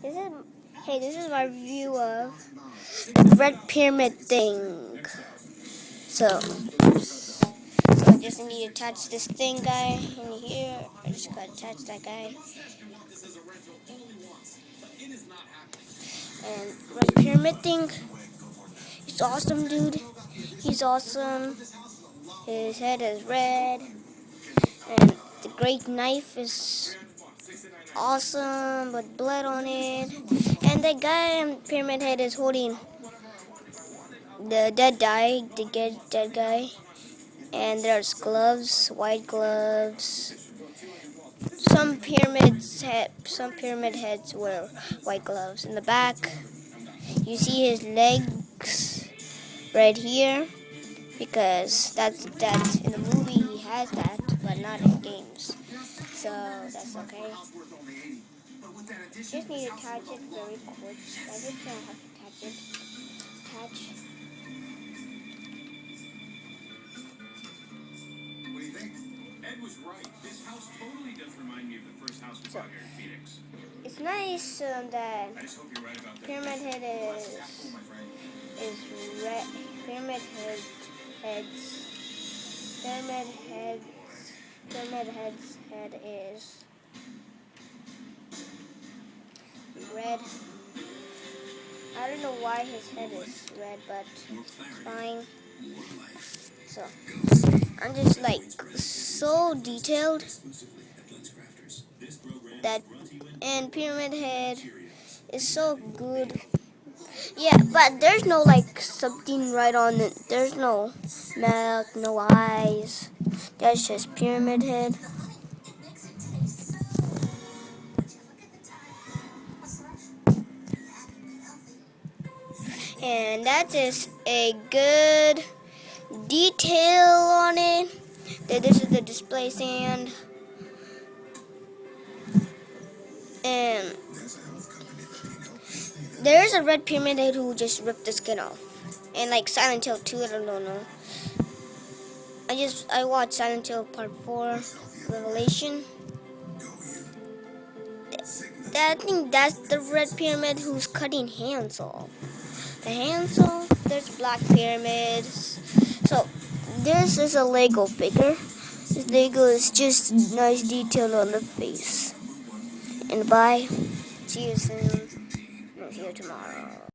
This is this is my review of the Red Pyramid thing. So I just need to attach this thing guy in here. I just gotta attach that guy. And Red Pyramid thing. He's awesome, dude. He's awesome. His head is red. And the great knife is awesome with blood on it. And the guy in Pyramid Head is holding the dead guy. And there's gloves, white gloves. Some pyramid heads wear white gloves. In the back, you see his legs right here, because that's in the movie he has that, but not in games. So that's okay. Just need to attach it very quick. I just don't have to attach it. Attach. What do you think? Ed was right. This house totally does remind me of the first house we saw here in Phoenix. It's nice that I just hope you're right about that. Pyramid Head is red. Pyramid Head's head is red. I don't know why his head is red, but it's fine. So I'm just like so detailed that, and Pyramid Head is so good. Yeah, but there's no like something right on it. There's no mouth, no eyes. That's just Pyramid Head. And that is a good detail on it. This is the display stand. And there's a Red Pyramid Head who just ripped the skin off. And like Silent Hill 2, I don't know. I watched Silent Hill Part 4, Revelation. I think that's the Red Pyramid who's cutting hands off. The hands off, there's Black Pyramids. So this is a Lego figure. This Lego is just nice detail on the face. And bye. See you soon. We'll see you tomorrow.